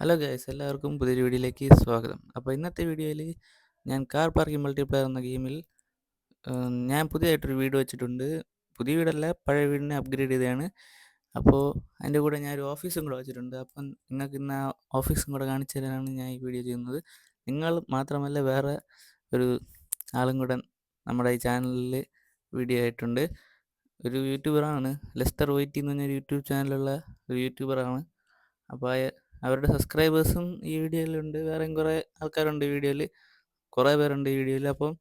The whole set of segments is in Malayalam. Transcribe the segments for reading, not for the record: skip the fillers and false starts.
ഹലോ ഗൈസ്, എല്ലാവർക്കും പുതിയൊരു വീഡിയോയിലേക്ക് സ്വാഗതം. അപ്പോൾ ഇന്നത്തെ വീഡിയോയിൽ ഞാൻ കാർ പാർക്കിംഗ് മൾട്ടിപ്ലെയർ എന്ന ഗെയിമിൽ ഞാൻ പുതിയതായിട്ടൊരു വീട് വെച്ചിട്ടുണ്ട്. പുതിയ വീടല്ല, പഴയ വീടിനെ അപ്ഗ്രേഡ് ചെയ്തതാണ്. അപ്പോൾ അതിൻ്റെ കൂടെ ഞാനൊരു ഓഫീസും കൂടെ വെച്ചിട്ടുണ്ട്. അപ്പം നിങ്ങൾക്ക് ഇന്ന് ആ ഓഫീസും കൂടെ കാണിച്ചു തരാനാണ് ഞാൻ ഈ വീഡിയോ ചെയ്യുന്നത്. നിങ്ങൾ മാത്രമല്ല, വേറെ ഒരു ആളും കൂടെ നമ്മുടെ ഈ ചാനലിൽ വീഡിയോ ആയിട്ടുണ്ട്. ഒരു യൂട്യൂബറാണ്, ലെസ്റ്റർ വൈറ്റി എന്ന് പറഞ്ഞൊരു യൂട്യൂബ് ചാനലുള്ള ഒരു യൂട്യൂബറാണ്. അപ്പോൾ അവരുടെ സബ്സ്ക്രൈബേഴ്സും ഈ വീഡിയോയിലുണ്ട്. വേറെയും കുറേ ആൾക്കാരുണ്ട് ഈ വീഡിയോയിൽ, കുറേ പേരുണ്ട് ഈ വീഡിയോയിൽ. അപ്പം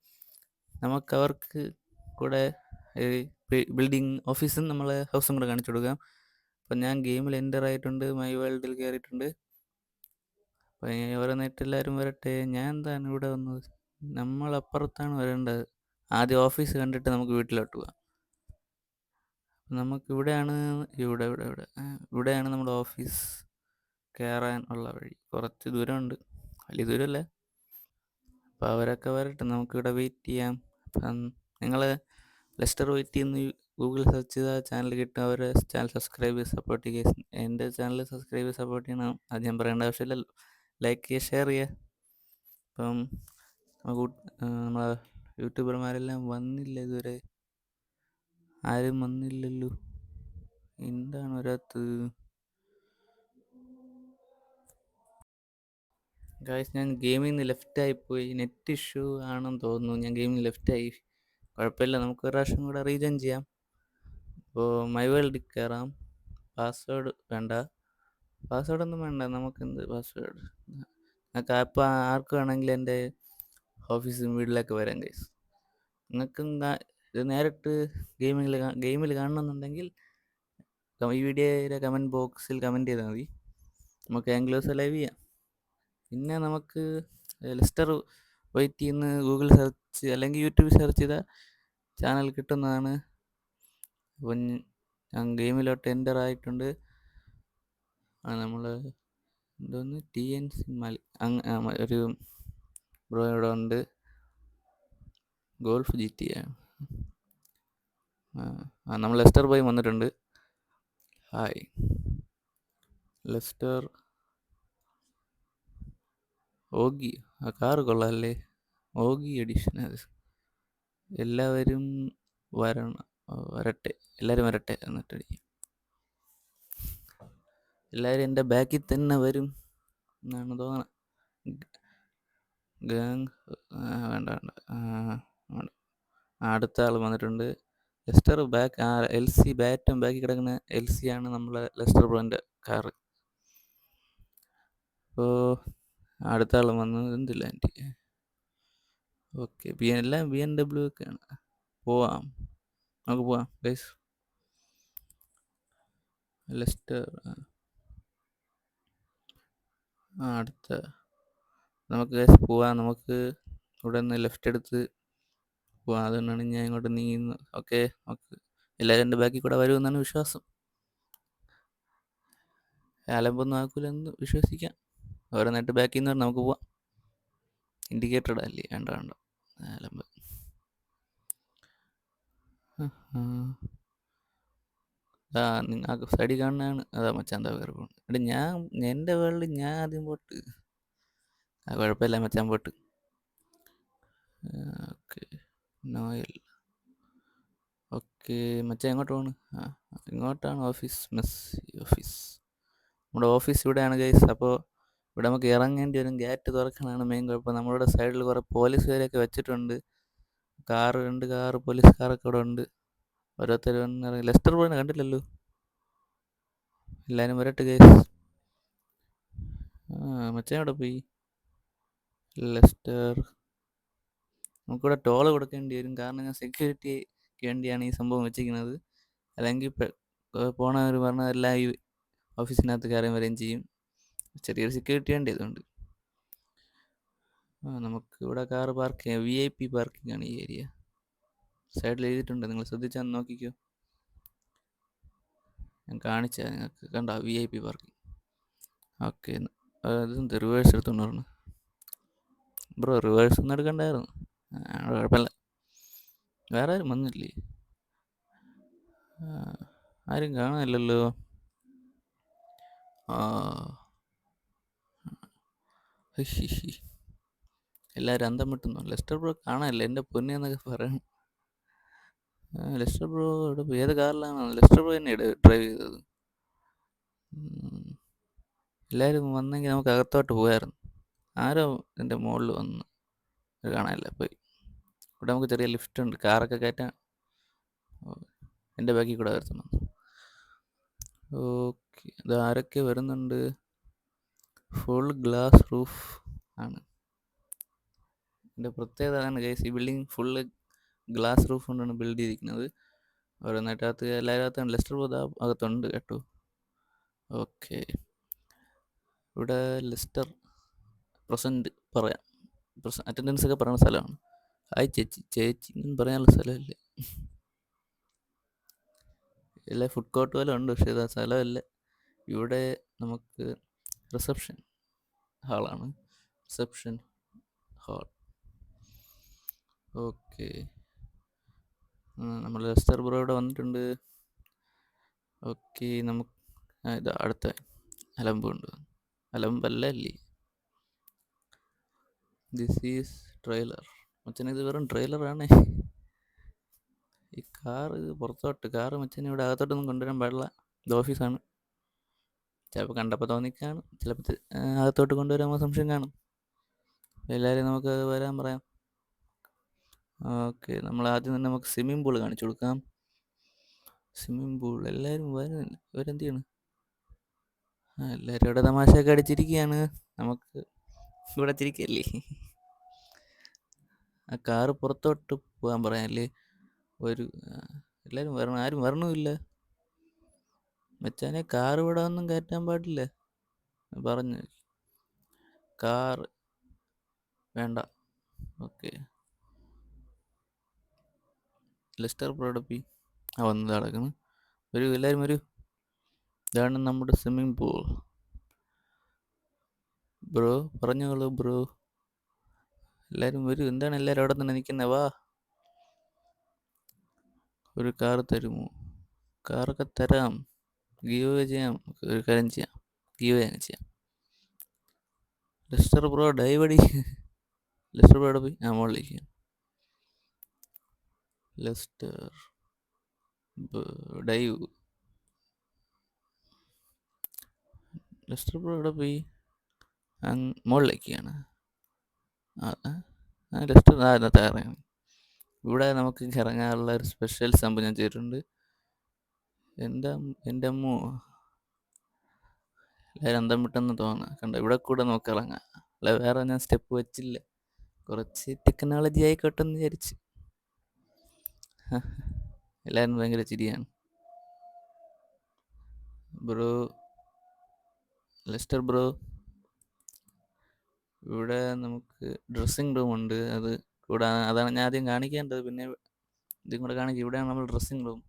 നമുക്ക് അവർക്ക് കൂടെ ബിൽഡിംഗ് ഓഫീസും നമ്മളെ ഹൗസും കൂടെ കാണിച്ചു കൊടുക്കാം. അപ്പം ഞാൻ ഗെയിമിൽ എൻ്റർ ആയിട്ടുണ്ട്, മൈ വേൾഡിൽ കയറിയിട്ടുണ്ട്. അപ്പം ഓരോന്നായിട്ട് എല്ലാവരും വരട്ടെ. ഞാൻ എന്താണ് ഇവിടെ വന്നത്? നമ്മളപ്പുറത്താണ് വരേണ്ടത്. ആദ്യം ഓഫീസ് കണ്ടിട്ട് നമുക്ക് വീട്ടിലോട്ട് പോകാം. നമുക്ക് ഇവിടെയാണ് ഇവിടെയാണ് നമ്മുടെ ഓഫീസ് കയറാൻ ഉള്ള വഴി. കുറച്ച് ദൂരമുണ്ട്, വലിയ ദൂരമല്ല. അപ്പോൾ അവരൊക്കെ വരട്ടെ, നമുക്കിവിടെ വെയിറ്റ് ചെയ്യാം. അപ്പം നിങ്ങൾ ലെസ്റ്റർ വെയിറ്റ് ചെയ്യുന്ന ഗൂഗിൾ സെർച്ച് ചെയ്താൽ ചാനൽ കിട്ടും. അവരെ ചാനൽ സബ്സ്ക്രൈബ് ചെയ്ത് സപ്പോർട്ട് ചെയ്യുക. എൻ്റെ ചാനൽ സബ്സ്ക്രൈബ് ചെയ്ത് സപ്പോർട്ട് ചെയ്യണം, അത് ഞാൻ പറയേണ്ട ആവശ്യമില്ലല്ലോ. ലൈക്ക് ചെയ്യുക, ഷെയർ ചെയ്യുക. അപ്പം നമ്മളെ യൂട്യൂബർമാരെല്ലാം വന്നില്ല ഇതുവരെ. ആരും വന്നില്ലല്ലോ, എന്താണ് വരാത്തത്? ഗായ്സ്, ഞാൻ ഗെയിമിൽ നിന്ന് ലെഫ്റ്റായിപ്പോയി. നെറ്റ് ഇഷ്യൂ ആണെന്ന് തോന്നുന്നു. ഞാൻ ഗെയിമിൽ നിന്ന് ലെഫ്റ്റായി. കുഴപ്പമില്ല, നമുക്ക് ഒരു പ്രാവശ്യം കൂടെ റീജൻ ചെയ്യാം. അപ്പോൾ മൈ വേൾഡിൽ കയറാം. പാസ്വേഡ് വേണ്ട, പാസ്വേഡൊന്നും വേണ്ട. നമുക്കെന്ത് പാസ്വേഡ്? നിങ്ങൾക്ക് അപ്പോൾ ആർക്ക് വേണമെങ്കിലും എൻ്റെ ഓഫീസും വീട്ടിലൊക്കെ വരാം ഗൈസ്. നിങ്ങൾക്ക് ഇത് നേരിട്ട് ഗെയിമിൽ കാണണമെന്നുണ്ടെങ്കിൽ ഈ വീഡിയോയുടെ കമൻറ്റ് ബോക്സിൽ കമൻറ്റ് ചെയ്താൽ മതി. നമുക്ക് ആംഗ്ലേഴ്സ് ലൈവ് ചെയ്യാം. പിന്നെ നമുക്ക് ലെസ്റ്റർ വൈറ്റ് ചെയ്യുന്ന ഗൂഗിൾ സെർച്ച് അല്ലെങ്കിൽ യൂട്യൂബ് സെർച്ച് ചെയ്താൽ ചാനൽ കിട്ടുന്നതാണ്. അപ്പം ഞാൻ ഗെയിമിലോട്ട് എൻ്റർ ആയിട്ടുണ്ട്. നമ്മൾ എന്തോന്ന് TNC ഒരു ബ്രോ ഇവിടെ ഉണ്ട്. ഗോൾഫ് GT നമ്മൾ ലെസ്റ്റർ ബോയ് വന്നിട്ടുണ്ട്. Hi Lester. ഓഗി, ആ കാറ് കൊള്ളാമല്ലേ? ഓഗി എഡിഷൻ. അത് എല്ലാവരും വരട്ടെ, എല്ലാവരും വരട്ടെ. എന്നിട്ട് എല്ലാവരും എൻ്റെ ബാക്കിൽ തന്നെ വരും എന്നാണ് തോന്നുന്നത്. ഗാങ് വേണ്ട വേണ്ട. അടുത്ത ആൾ വന്നിട്ടുണ്ട്. Leicester back. LC ബാറ്റും ബാക്കി കിടക്കുന്ന LC ആണ് നമ്മളെ ലെസ്റ്റർ ബ്രോൻ്റെ കാറ്. അപ്പോൾ അടുത്ത ആൾ വന്നത് എന്തില്ല എൻ്റെ. ഓക്കെ, എല്ലാം BMW ഒക്കെയാണ്. പോവാം, നമുക്ക് പോവാം ഗൈസ്. ലെസ്റ്റർ അടുത്ത നമുക്ക് ഗൈസ് പോവാം. നമുക്ക് ഇവിടെ നിന്ന് ലെഫ്റ്റ് എടുത്ത് പോവാം. അതുകൊണ്ടാണ് ഞാൻ ഇങ്ങോട്ട് നീങ്ങുന്നത്. ഓക്കെ, നമുക്ക് എല്ലാവരും എൻ്റെ ബാക്കിൽ കൂടെ വരുമെന്നാണ് വിശ്വാസം. അലമ്പൊന്നും ആക്കൂലെന്ന് വിശ്വസിക്കാം. ഓരോന്നായിട്ട് ബാക്കിൽ നിന്ന് നമുക്ക് പോവാം. ഇൻഡിക്കേറ്റർ ഇടല്ലേ? വേണ്ട അലമ്പ്. നിങ്ങൾക്ക് സൈഡിൽ കാണുന്നതാണ്. അതാ മച്ചാൻ എന്താ കയറി പോകുന്നത്. എടാ, എൻ്റെ വേൾഡിൽ ഞാൻ ആദ്യം പോട്ട്. കുഴപ്പമില്ല മച്ചാൻ പോട്ട്. Okay, Noel. ഓക്കെ മച്ചാൻ എങ്ങോട്ട് പോണ്? ഇങ്ങോട്ടാണ് ഓഫീസ്. ഓഫീസ്, നമ്മുടെ ഓഫീസ് ഇവിടെയാണ് ഗൈസ്. അപ്പോൾ ഇവിടെ നമുക്ക് ഇറങ്ങേണ്ടി വരും. ഗേറ്റ് തുറക്കണതാണ് മെയിൻ കുഴപ്പം. നമ്മളിവിടെ സൈഡിൽ കുറേ പോലീസുകാരെയൊക്കെ വെച്ചിട്ടുണ്ട്. രണ്ട് കാറ് പോലീസ് കാറൊക്കെ ഇവിടെ ഉണ്ട്. ഓരോരുത്തർ വന്നിറങ്ങി. ലെസ്റ്റർ പോയി കണ്ടില്ലല്ലോ. എല്ലാവരും വരട്ടെ ഗൈസ്. മച്ചാൻ അവിടെ പോയി. ലെസ്റ്റർ, നമുക്കിവിടെ ടോള് കൊടുക്കേണ്ടി വരും. കാരണം ഞാൻ സെക്യൂരിറ്റിക്ക് വേണ്ടിയാണ് ഈ സംഭവം വെച്ചിരിക്കുന്നത്. അല്ലെങ്കിൽ പോണവർ പറഞ്ഞാൽ എല്ലാം ഈ ഓഫീസിനകത്ത് കയറിയും വരികയും ചെയ്യും. ചെറിയൊരു സെക്യൂരിറ്റി വേണ്ടി അതുകൊണ്ട്. നമുക്ക് ഇവിടെ കാറ് പാർക്ക് ചെയ്യാം. VIP പാർക്കിംഗ് ആണ് ഈ ഏരിയ. സൈഡിൽ എഴുതിയിട്ടുണ്ട്, നിങ്ങൾ ശ്രദ്ധിച്ചാൽ നോക്കിക്കോ. ഞാൻ കാണിച്ചാൽ നിങ്ങൾക്ക് കണ്ട VIP പാർക്കിംഗ്. ഓക്കെ, അതെന്ത് റിവേഴ്സ് എടുത്തോണ്ട് പറഞ്ഞു ബ്രോ? റിവേഴ്സ് ഒന്നും എടുക്കണ്ടായിരുന്നു. കുഴപ്പമില്ല. വേറെ ആരും വന്നില്ലേ? ആരും കാണാനില്ലല്ലോ. ഹിഹിഹി. എല്ലാവരും അന്തം വിട്ടുന്നു. ലെസ്റ്റർ ബ്രോ കാണാനില്ല, എൻ്റെ പൊന്നെന്നൊക്കെ പറയണം. ലെസ്റ്റർ ബ്രോ ഇവിടെ ഏത് കാറിലാണ്? ലെസ്റ്റർ ബ്രോ തന്നെ ഡ്രൈവ് ചെയ്തത്. എല്ലാവരും വന്നെങ്കിൽ നമുക്ക് അകത്തോട്ട് പോയായിരുന്നു. ആരോ എൻ്റെ മുകളിൽ വന്ന് കാണാനില്ല, പോയി. ഇവിടെ നമുക്ക് ചെറിയ ലിഫ്റ്റ് ഉണ്ട്, കാറൊക്കെ കയറ്റാൻ. എൻ്റെ ബാക്കിൽ കൂടെ വരുത്തണം. ഓക്കെ, ഇത് ആരൊക്കെ വരുന്നുണ്ട്? ഫുൾ ഗ്ലാസ് റൂഫ് ആണ്. ഇതിൻ്റെ പ്രത്യേകത ആണ് ഗൈസ്, ഈ ബിൽഡിംഗ് ഫുള്ള് ഗ്ലാസ് റൂഫ് കൊണ്ടാണ് ബിൽഡ് ചെയ്തിരിക്കുന്നത്. ഓരോന്നിനകത്ത് എല്ലാവരും അകത്താണ്. ലെസ്റ്റർ ബ്രോ അകത്തുണ്ട് കേട്ടോ. ഓക്കെ, ഇവിടെ ലെസ്റ്റർ പ്രസൻറ്റ് പറയാം. അറ്റൻഡൻസ് ഒക്കെ പറയുന്ന സ്ഥലമാണ്. ഹായ് ചേച്ചി, ചേച്ചി എന്ന് പറയാനുള്ള സ്ഥലമല്ലേ. എല്ലാ ഫുഡ് കോർട്ട് പോലെ ഉണ്ട്, പക്ഷേ ഇതാ സ്ഥലമല്ല. ഇവിടെ നമുക്ക് റിസപ്ഷൻ ഹാളാണ്. Reception hall. ഓക്കെ, നമ്മൾ ലെസ്റ്റർ ബ്രോ ഇവിടെ വന്നിട്ടുണ്ട്. ഓക്കെ, നമുക്ക് ഇതാ അടുത്ത അലമ്പുണ്ട്. അലമ്പല്ലേ. This is trailer. മച്ചനെ ഇത് വെറും ട്രെയിലറാണ്. ഈ കാറ് പുറത്തോട്ട്, കാറ് മച്ചനെ ഇവിടെ അകത്തോട്ടൊന്നും കൊണ്ടുവരാൻ പാടില്ല. ഇത് ഓഫീസാണ്. ചിലപ്പോൾ കണ്ടപ്പോൾ തോന്നിക്കാണും, ചിലപ്പോൾ അകത്തോട്ട് കൊണ്ടുവരാൻ സംശയം കാണും. എല്ലാവരും നമുക്ക് വരാൻ പറയാം. ഓക്കെ, നമ്മൾ ആദ്യം തന്നെ നമുക്ക് സ്വിമ്മിംഗ് പൂൾ കാണിച്ചു കൊടുക്കാം. സ്വിമ്മിംഗ് പൂൾ എല്ലാവരും വരുന്നില്ല, ഇവരെന്ത് ചെയ്യണം? എല്ലാവരും ഇവിടെ തമാശയൊക്കെ അടിച്ചിരിക്കുകയാണ്. നമുക്ക് ഇവിടെ ചിരിക്കല്ലേ. ആ കാറ് പുറത്തോട്ട് പോകാൻ പറയാനല്ലേ. എല്ലാവരും വരണം, ആരും വരണമില്ല. മച്ചാനെ കാർ ഇവിടെ ഒന്നും കയറ്റാൻ പാടില്ല പറഞ്ഞു. കാർ വേണ്ട. ഓക്കെ, ലെസ്റ്റർ പ്രോഡപ്പി വന്നത് നടക്കുന്നു. എല്ലാവരും വരൂ. ഇതാണ് നമ്മുടെ സ്വിമ്മിംഗ് പൂൾ. ബ്രോ പറഞ്ഞോളൂ ബ്രോ. എല്ലാവരും വരൂ. എന്താണ് എല്ലാവരും അവിടെ തന്നെ നിൽക്കുന്നത്? വാ, ഒരു കാർ തരുമോ? കാറൊക്കെ തരാം, ഗീവ് ചെയ്യാം. ഒരു കാര്യം ചെയ്യാം, ഗീവ് ചെയ്യാം. ലെസ്റ്റർ ബ്രോ ഡൈവ് അടി. ലെസ്റ്റർ ബ്രോ പോയി മുകളിലേക്ക്. Leicester dive. ലെസ്റ്റർ ബ്രോ ഇവിടെ പോയി മുകളിലേക്കാണ്. ലെസ്റ്റർ ഇറങ്ങി. ഇവിടെ നമുക്ക് ഇറങ്ങാനുള്ള ഒരു സ്പെഷ്യൽ സംഭവം ഞാൻ ചെയ്തിട്ടുണ്ട്. എൻ്റെ അമ്മ എല്ലാവരും അന്തം വിട്ടെന്ന് തോന്നുന്നു. കണ്ടോ, ഇവിടെ കൂടെ നമുക്ക് ഇറങ്ങാം. അല്ല, വേറെ ഞാൻ സ്റ്റെപ്പ് വെച്ചില്ല. കുറച്ച് ടെക്നോളജി ആയിക്കോട്ടെ എന്ന് വിചാരിച്ച്. എല്ലാവരും ഭയങ്കര ചിരിയാണ്. ബ്രോ, ലെസ്റ്റർ ബ്രോ, ഇവിടെ നമുക്ക് ഡ്രസ്സിങ് റൂം ഉണ്ട്. അത് കൂടാതെ അതാണ് ഞാൻ ആദ്യം കാണിക്കേണ്ടത്, പിന്നെ ഇതും കൂടെ കാണിക്കും. ഇവിടെയാണ് നമ്മൾ ഡ്രസ്സിങ് റൂം.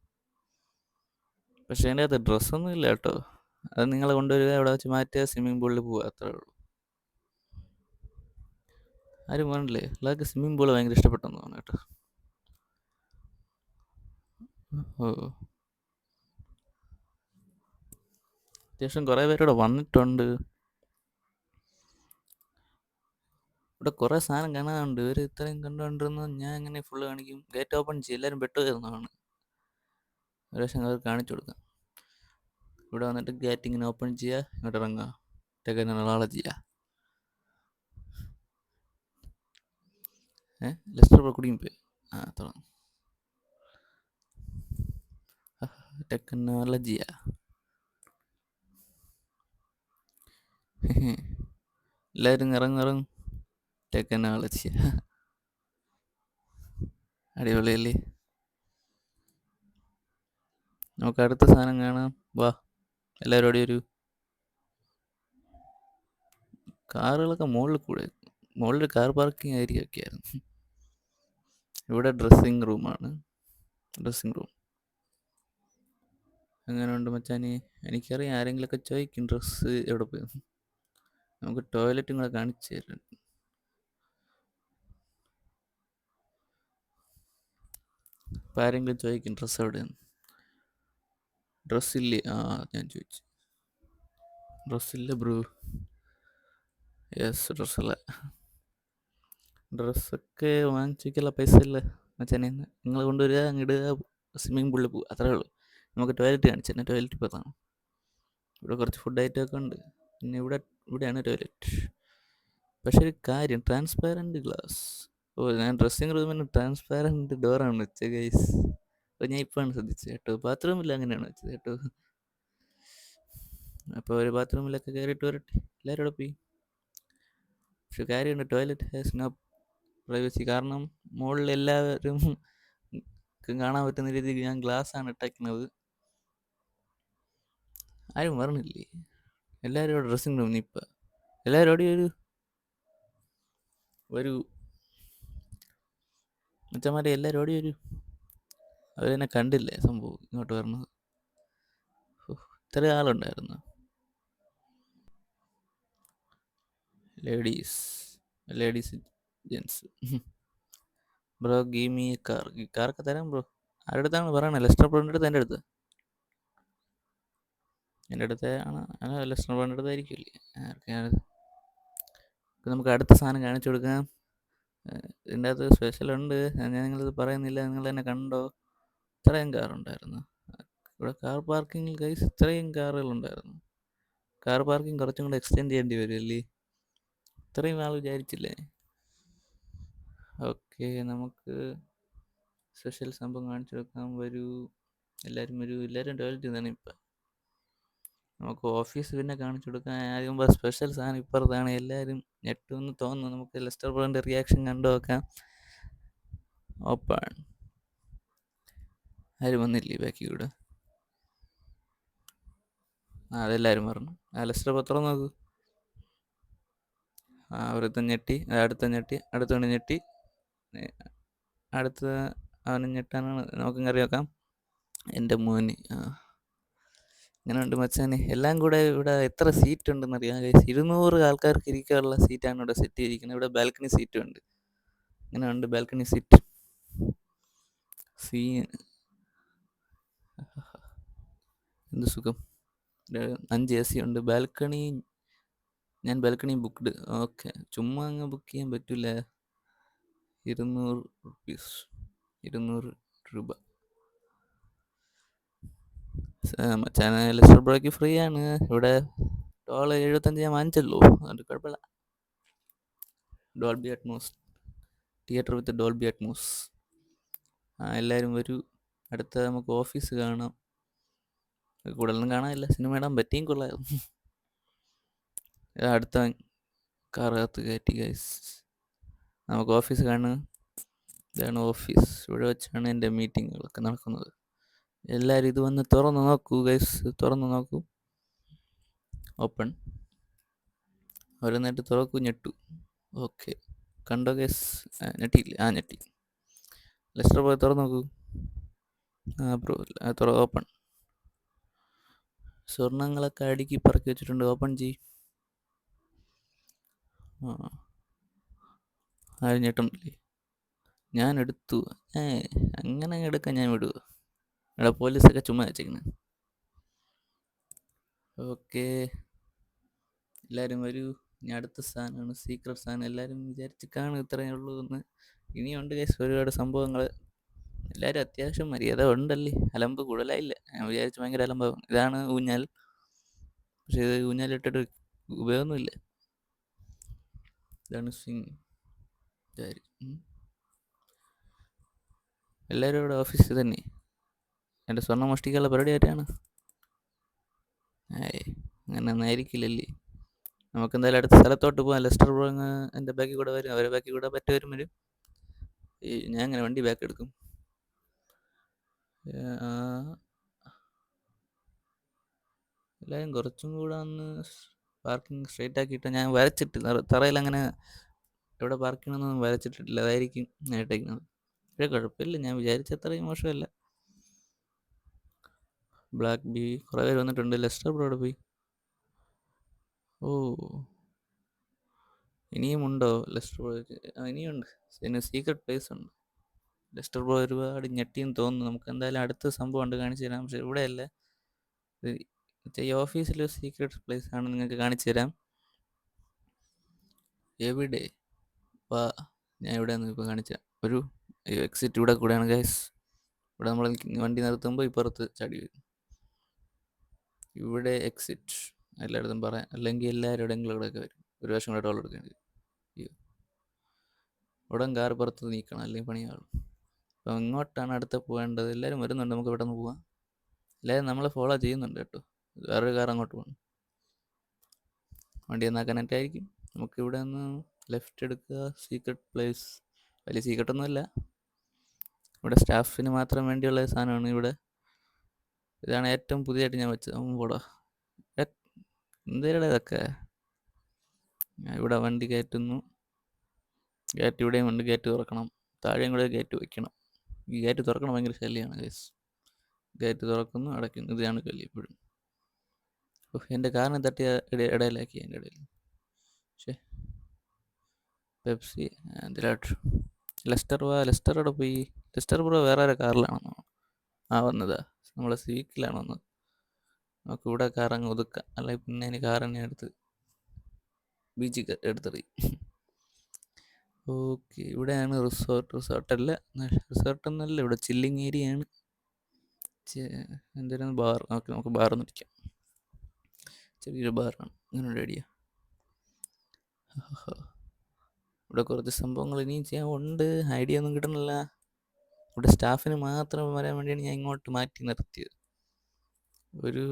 പക്ഷേ അതിൻ്റെ അകത്ത് ഡ്രസ്സൊന്നും ഇല്ല കേട്ടോ. അത് നിങ്ങളെ കൊണ്ടുവരിക, അവിടെ വെച്ച് മാറ്റുക, സ്വിമ്മിംഗ് പൂളിൽ പോവുക, അത്രേ ഉള്ളൂ. ആരും വേണ്ടില്ലേ? എല്ലാവർക്കും സ്വിമ്മിംഗ് പൂൾ ഭയങ്കര ഇഷ്ടപ്പെട്ടെന്ന് തോന്നുന്നു കേട്ടോ. ഓ, അത്യാവശ്യം കുറേ പേരിവിടെ വന്നിട്ടുണ്ട്. ഇവിടെ കുറേ സാധനം കാണാനുണ്ട്. ഇവർ ഇത്രയും കണ്ടുകൊണ്ടിരുന്ന ഞാൻ എങ്ങനെ ഫുള്ള് കാണിക്കും? ഗേറ്റ് ഓപ്പൺ ചെയ്യും, എല്ലാവരും പെട്ട് വരുന്നതാണ്. ഒരു പ്രാവശ്യം അവർ കാണിച്ചു കൊടുക്കാം. ഇവിടെ വന്നിട്ട് ഗേറ്റ് ഇങ്ങനെ ഓപ്പൺ ചെയ്യുക, ഇങ്ങോട്ട് ഇറങ്ങുക, ടെക്നോളജിയ. ലെസ്റ്റർ കുടിയും പോയി. തുറന്നു. ടെക്നോളജിയ. എല്ലാവരും ഇറങ്ങും. ടെക്നോളജിയ അടിപൊളിയല്ലേ. നമുക്ക് അടുത്ത സാധനം കാണാം. വാ, എല്ലാവരും ഓടി വരൂ. കാറുകളൊക്കെ മുകളിൽ കാർ പാർക്കിംഗ് ആയിരിക്കും. ഇവിടെ ഡ്രസ്സിങ് റൂമാണ്. ഡ്രസ്സിങ് റൂം എങ്ങനെയുണ്ട് മച്ചാനെ? എനിക്കറിയാം, ആരെങ്കിലുമൊക്കെ ചോദിക്കും ഡ്രസ്സ് എവിടെ പോയി. നമുക്ക് ടോയ്ലറ്റും കൂടെ കാണിച്ചു തരാം. ഇപ്പം ആരെങ്കിലും ചോദിക്കും ഡ്രസ്സ് എവിടെയാണ്? ഡ്രസ്സില്ലേ? ഞാൻ ചോദിച്ചു. ഡ്രസ്സില്ല ബ്രോ. യെസ്, ഡ്രസ്സൊക്കെ വാങ്ങിച്ചിട്ടുള്ള പൈസ ഇല്ല മച്ചാനെ. നിങ്ങൾ കൊണ്ടുവരിക, അങ്ങിടുക, സ്വിമ്മിങ് പൂളിൽ പോകുക, അത്രേ ഉള്ളൂ. നമുക്ക് ടോയ്ലറ്റ് കാണിച്ചു തന്നെ, ടോയ്ലറ്റ് പോകാം. ഇവിടെ കുറച്ച് ഫുഡ് ഐറ്റമൊക്കെ ഉണ്ട്. പിന്നെ ഇവിടെയാണ് ടോയ്ലറ്റ്. പക്ഷെ ഒരു കാര്യം, ട്രാൻസ്പാരൻറ്റ് ഗ്ലാസ്. ഓ, ഞാൻ ഡ്രസ്സിങ് റൂമിന് ട്രാൻസ്പാരൻറ്റ് ഡോറാണ് വെച്ചത് ഗൈസ്. അപ്പോൾ ഞാൻ ഇപ്പോഴാണ് ശ്രദ്ധിച്ചത് കേട്ടോ. ബാത്റൂമിൽ അങ്ങനെയാണ് വെച്ചത് കേട്ടോ. അപ്പോൾ ഒരു ബാത്റൂമിലൊക്കെ കയറിയിട്ട് വരട്ടെ, എല്ലാവരും അവിടെ പോയി. പക്ഷെ കാര്യമുണ്ട്, ടോയ്ലറ്റ് ഹാസ് നോ പ്രൈവസി. കാരണം മുകളിൽ എല്ലാവരും കാണാൻ പറ്റുന്ന രീതിയിൽ ഞാൻ ഗ്ലാസ് ആണ് ഇട്ടേക്കുന്നത്. ആരും പറഞ്ഞില്ലേ? എല്ലാവരും ഇവിടെ ഡ്രസ്സിങ് റൂമിൽ ഇപ്പം എല്ലാവരും അവിടെ ഒരു മച്ചന്മാരെ എല്ലാവരും ഓടി വരൂ. അവരെന്നെ കണ്ടില്ലേ സംഭവം ഇങ്ങോട്ട് വരണത്? ഇത്ര ആളുണ്ടായിരുന്നു. Ladies gents. Bro give me car. കാറൊക്കെ തരാം ബ്രോ. ആരുടെ അടുത്താണ് പറയണത്? ലെസ്റ്റർ ബ്രോൻ്റെ അടുത്ത്? എൻ്റെ അടുത്ത് ആണ്. ലെസ്റ്റർ ബ്രോൻ്റെ അടുത്തായിരിക്കില്ലേ? നമുക്ക് അടുത്ത സാധനം കാണിച്ചു കൊടുക്കാം. ഇതിൻ്റെ അകത്ത് സ്പെഷ്യലുണ്ട്, ഞാൻ നിങ്ങളിത് പറയുന്നില്ല, നിങ്ങൾ തന്നെ കണ്ടോ. ഇത്രയും കാറുണ്ടായിരുന്നു ഇവിടെ. കാർ പാർക്കിങ്ങിൽ ഗൈസ് ഇത്രയും കാറുകളുണ്ടായിരുന്നു. കാർ പാർക്കിംഗ് കുറച്ചും കൂടെ എക്സ്റ്റെൻഡ് ചെയ്യേണ്ടി വരുമല്ലേ? ഇത്രയും ആൾ വിചാരിച്ചില്ലേ? ഓക്കെ, നമുക്ക് സ്പെഷ്യൽ സംഭവം കാണിച്ചു കൊടുക്കാം. വരൂ, എല്ലാവരും വരൂ. എല്ലാവരും ടോയ്ലറ്റ് നിന്നാണ് ഇപ്പം. നമുക്ക് ഓഫീസ് പിന്നെ കാണിച്ചു കൊടുക്കാൻ ആകുമ്പോൾ സ്പെഷ്യൽ സാധനം ഇപ്പുറത്താണ്. എല്ലാവരും ഞെട്ടുമെന്ന് തോന്നുന്നു. നമുക്ക് ലെസ്റ്റർ ബ്രോൻ്റെ റിയാക്ഷൻ കണ്ടു നോക്കാം. ഓപ്പൺ. ആരും വന്നില്ലേ ബാക്കി കൂടെ? അതെല്ലാവരും പറഞ്ഞു. ലെസ്റ്റർ പത്രം നോക്കൂ. ഒരുത്ത ഞെട്ടി, അടുത്ത ഞെട്ടി, അടുത്തവണ് ഞെട്ടി, അടുത്ത അവന് ഞെട്ടാനാണ്. നമുക്ക് കറി വെക്കാം. എൻ്റെ മോന് ഇങ്ങനെ ഉണ്ട് മച്ചാനെ. എല്ലാം കൂടെ ഇവിടെ എത്ര സീറ്റ് ഉണ്ടെന്ന് അറിയാം? 200 ആൾക്കാർക്ക് ഇരിക്കാനുള്ള സീറ്റാണ് ഇവിടെ സെറ്റ് ചെയ്തിരിക്കുന്നത്. ഇവിടെ ബാൽക്കണി സീറ്റും ഉണ്ട്. ഇങ്ങനെ ഉണ്ട് ബാൽക്കണി സീറ്റ്. എന്ത് സുഖം. 5 AC ഉണ്ട്. ബാൽക്കണി, ഞാൻ ബാൽക്കണി ബുക്ക്ഡ്. ഓക്കെ, ചുമ്മാ അങ്ങ് ബുക്ക് ചെയ്യാൻ പറ്റില്ല. 200 റുപ്പീസ്, 200 രൂപ. മച്ചാനെ, ലെസ്റ്റർ ബ്രോയ്ക്ക് ഫ്രീ ആണ് ഇവിടെ. ടോള് 75 ഞാൻ വാങ്ങിച്ചല്ലോ, അതുകൊണ്ട് കുഴപ്പമില്ല. ഡോൾബി അറ്റ്മോസ്, തിയേറ്റർ വിത്ത് ഡോൾബി അറ്റ്മോസ്. എല്ലാവരും വരൂ. അടുത്ത നമുക്ക് ഓഫീസ് കാണാം. കൂടുതലൊന്നും കാണാനില്ല, സിനിമ ഇടാൻ പറ്റിയും കൊള്ളായിരുന്നു. അടുത്ത കാറകത്ത് കയറ്റി ഗൈസ്. നമുക്ക് ഓഫീസ് കാണുക. ഇതാണ് ഓഫീസ്. ഇവിടെ വെച്ചാണ് എൻ്റെ മീറ്റിങ്ങുകളൊക്കെ നടക്കുന്നത്. എല്ലാവരും ഇത് വന്ന് തുറന്ന് നോക്കൂ ഗൈസ്, തുറന്ന് നോക്കൂ. ഓപ്പൺ. ഓരോന്നായിട്ട് തുറക്കൂ, ഞെട്ടു. ഓക്കെ, കണ്ടോ ഗൈസ്? ഞെട്ടിയില്ലേ? ഞെട്ടി. ലെസ്റ്റർ പോയി തുറന്ന് നോക്കൂ. Bro open. സ്വർണങ്ങളൊക്കെ അടുക്കി പറക്കി വെച്ചിട്ടുണ്ട്. ഓപ്പൺ ചെയ്. ആരും ഞെട്ടണില്ലേ? ഞാൻ എടുത്തു. അങ്ങനെ എടുക്കാൻ ഞാൻ വിടുക? ഇവിടെ പോലീസൊക്കെ ചുമ്മാ വെച്ചേക്കുന്നത്. ഓക്കെ, എല്ലാവരും വരൂ. ഇനി അടുത്ത സാധനമാണ് സീക്രട്ട് സാധനം. എല്ലാവരും വിചാരിച്ച് കാണും ഇത്രയേ ഉള്ളൂ എന്ന്. ഇനിയുണ്ട് ഗൈസ് ഒരുപാട് സംഭവങ്ങൾ. എല്ലാവരും അത്യാവശ്യം മര്യാദ ഉണ്ടല്ലേ? അലമ്പ് കൂടുതലായില്ല. ഞാൻ വിചാരിച്ചു ഭയങ്കര അലമ്പാവും. ഇതാണ് ഊഞ്ഞാൽ. പക്ഷേ ഇത് ഊഞ്ഞാലിട്ടിട്ട് ഉപയോഗമൊന്നുമില്ല. ഇതാണ് സ്വിങ്. എല്ലാവരും ഇവിടെ ഓഫീസിൽ തന്നെ. എൻ്റെ സ്വർണ്ണം മോഷ്ടിക്കാനുള്ള പരിപാടി ആയിട്ടാണ്. അങ്ങനെ ഒന്നും ആയിരിക്കില്ലല്ലേ? നമുക്ക് എന്തായാലും അടുത്ത സ്ഥലത്തോട്ട് പോകാം. ലെസ്റ്റർ ബ്രോ എൻ്റെ ബാക്കിൽ കൂടെ വരും, അവരെ ബാക്കിൽ കൂടെ പറ്റുവരും വരും. ഞാൻ അങ്ങനെ വണ്ടി ബാക്ക് എടുക്കും. എല്ലാവരും കുറച്ചും കൂടെ ഒന്ന് പാർക്കിംഗ് സ്ട്രെയിറ്റ് ആക്കിയിട്ട്, ഞാൻ വരച്ചിട്ട് തറയിൽ അങ്ങനെ എവിടെ പാർക്ക് ചെയ്യണമെന്നൊന്നും വരച്ചിട്ടില്ല. അതായിരിക്കും ഞാൻ ഇട്ടേക്കുന്നത്. പക്ഷേ കുഴപ്പമില്ല, ഞാൻ വിചാരിച്ച അത്രയും മോശമല്ല. ബ്ലാക്ക് ബി കുറേ പേര് വന്നിട്ടുണ്ട്. ലെസ്റ്റർ ബ്രോ അവിടെ പോയി. ഓ, ഇനിയും ഉണ്ടോ ലെസ്റ്റർ ബ്രോ? ഇനിയുണ്ട്. പിന്നെ സീക്രട്ട് പ്ലേസ് ഉണ്ട്. ലെസ്റ്റർ ബ്രോ ഒരുപാട് ഞെട്ടിയെന്ന് തോന്നുന്നു. നമുക്ക് എന്തായാലും അടുത്ത സംഭവം ഉണ്ട്, കാണിച്ചു തരാം. പക്ഷെ ഇവിടെയല്ല, ഈ ഓഫീസിലെ സീക്രട്ട് പ്ലേസ് ആണ് നിങ്ങൾക്ക് കാണിച്ചു തരാം. എവിടെ വാ, ഞാൻ എവിടെയാന്ന് ഇപ്പോൾ കാണിച്ച ഒരു എക്സിറ്റ് ഇവിടെ കൂടെയാണ് ഗൈസ്. ഇവിടെ നമ്മൾ വണ്ടി നിർത്തുമ്പോൾ ഇപ്പുറത്ത് ചാടി വരും. ഇവിടെ എക്സിറ്റ് എല്ലായിടത്തും പറയാം, അല്ലെങ്കിൽ എല്ലാവരും എവിടെയെങ്കിലും ഇവിടെയൊക്കെ വരും. ഒരു വർഷം കൂടെ ടോൾ എടുക്കേണ്ടി വരും. അയ്യോ, ഉടൻ കാർ പുറത്ത് നീക്കണം, അല്ലെങ്കിൽ പണിയാളും. അപ്പം ഇങ്ങോട്ടാണ് അടുത്ത പോകേണ്ടത്. എല്ലാവരും വരുന്നുണ്ട്, നമുക്ക് ഇവിടെ നിന്ന് പോവാം. എല്ലാവരും നമ്മളെ ഫോളോ ചെയ്യുന്നുണ്ട് കേട്ടോ. വേറൊരു കാർ അങ്ങോട്ട് പോകണം. വണ്ടി എന്നാൽ കണക്റ്റ് ആയിരിക്കും. നമുക്ക് ഇവിടെ നിന്ന് ലെഫ്റ്റ് എടുക്കുക. സീക്രട്ട് പ്ലേസ് വലിയ സീക്രട്ടൊന്നുമല്ല, ഇവിടെ സ്റ്റാഫിന് മാത്രം വേണ്ടിയുള്ള സാധനമാണ്. ഇവിടെ ഇതാണ് ഏറ്റവും പുതിയതായിട്ട് ഞാൻ വെച്ചത്. പോടാ, എന്തേലും ഇതൊക്കെ. ഇവിടെ വണ്ടി കയറ്റുന്നു. ഗേറ്റ് ഇവിടെയും ഉണ്ട്. ഗേറ്റ് തുറക്കണം. താഴെയും കൂടെ ഗേറ്റ് വയ്ക്കണം. ഈ ഗേറ്റ് തുറക്കണം ഭയങ്കര ശല്യമാണ് ഗൈസ്. ഗേറ്റ് തുറക്കുന്നു, അടയ്ക്കുന്നു. ഇതാണ് കല്ല് ഇപ്പോഴും. എൻ്റെ കാറിനെ തട്ടിയ ഇടയിലാക്കി എൻ്റെ ഇടയിൽ. പക്ഷേ പെപ്സി എന്തിലാട്ട് ലെസ്റ്റർ ലെസ്റ്റർ അവിടെ പോയി. ലെസ്റ്റർ ബ്രോ വേറെ ആരെ കാറിലാണെന്നോ വന്നതാ? നമ്മളെ സിവിക്കിലാണ് വന്നത്. നമുക്ക് ഇവിടെ കാർ അങ്ങ് ഒതുക്കാം, അല്ലെങ്കിൽ പിന്നെ അതിന് കാർ തന്നെ എടുത്ത് ബീച്ചിൽ എടുത്തെറിയും. ഓക്കെ, ഇവിടെയാണ് റിസോർട്ടല്ല, റിസോർട്ടൊന്നല്ല, ഇവിടെ ചില്ലിങ് ഏരിയ ആണ്. എന്തായാലും ബാർ. ഓക്കെ, നമുക്ക് ബാറൊന്നും ഇരിക്കാം. ചെറിയൊരു ബാറാണ്. അങ്ങനെ ഒരു ഐഡിയ. ഇവിടെ കുറച്ച് സംഭവങ്ങൾ ഇനിയും ചെയ്യാൻ ഉണ്ട്. ഐഡിയ ഒന്നും കിട്ടണില്ല. ഇവിടെ സ്റ്റാഫിന് മാത്രം വരാൻ വേണ്ടിയാണ് ഞാൻ ഇങ്ങോട്ട് മാറ്റി നിർത്തിയത്. ഒരു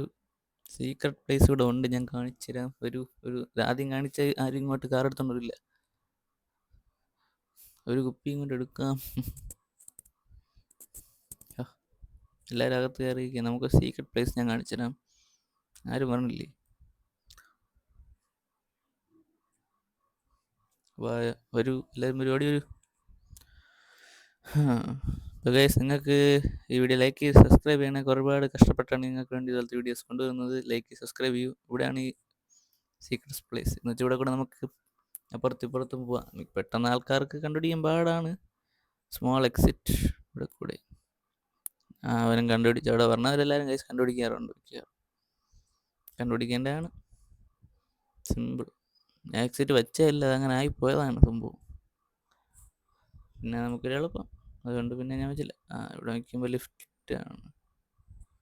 സീക്രട്ട് പ്ലേസ് ഇവിടെ ഉണ്ട്, ഞാൻ കാണിച്ചു തരാം. ഒരു ആദ്യം കാണിച്ച ആരും ഇങ്ങോട്ട് കാർ എടുത്തോണ്ട് വരില്ല. ഒരു കുപ്പി ഇങ്ങോട്ട് എടുക്കാം. എല്ലാവരും അകത്ത് കയറിയിരിക്കുക. നമുക്ക് സീക്രട്ട് പ്ലേസ് ഞാൻ കാണിച്ചു തരാം. ആരും പറഞ്ഞില്ലേ? വരൂ, എല്ലാവരും പരിപാടി വരൂ. ഗൈസ്, നിങ്ങൾക്ക് ഈ വീഡിയോ ലൈക്ക് ചെയ്ത് സബ്സ്ക്രൈബ് ചെയ്യണേ. ഒരുപാട് കഷ്ടപ്പെട്ടാണ് നിങ്ങൾക്ക് വേണ്ടി ഇതുപോലത്തെ വീഡിയോസ് കൊണ്ടുവരുന്നത്. ലൈക്ക് ചെയ്ത് സബ്സ്ക്രൈബ് ചെയ്യൂ. ഇവിടെയാണ് ഈ സീക്രട്ട് പ്ലേസ് എന്ന് വെച്ചാൽ ഇവിടെ കൂടെ നമുക്ക് അപ്പുറത്തും പോവാം. പെട്ടെന്ന് ആൾക്കാർക്ക് കണ്ടുപിടിക്കാൻ പാടാണ്. സ്മോൾ എക്സിറ്റ് ഇവിടെ കൂടെ. അവനും കണ്ടുപിടിച്ചു. അവിടെ പറഞ്ഞവരെല്ലാവരും ഗൈസ് കണ്ടുപിടിക്കാറുണ്ട്. കണ്ടുപിടിക്കേണ്ടതാണ്. സിമ്പിൾ. എക്സിറ്റ് വെച്ചല്ല, അതങ്ങനെ ആയിപ്പോയതാണ് സംഭവം. പിന്നെ നമുക്കൊരു എളുപ്പം, അതുകൊണ്ട് പിന്നെ ഞാൻ വെച്ചില്ല. ഇവിടെ വയ്ക്കുമ്പോൾ ലിഫ്റ്റ് ആണ്.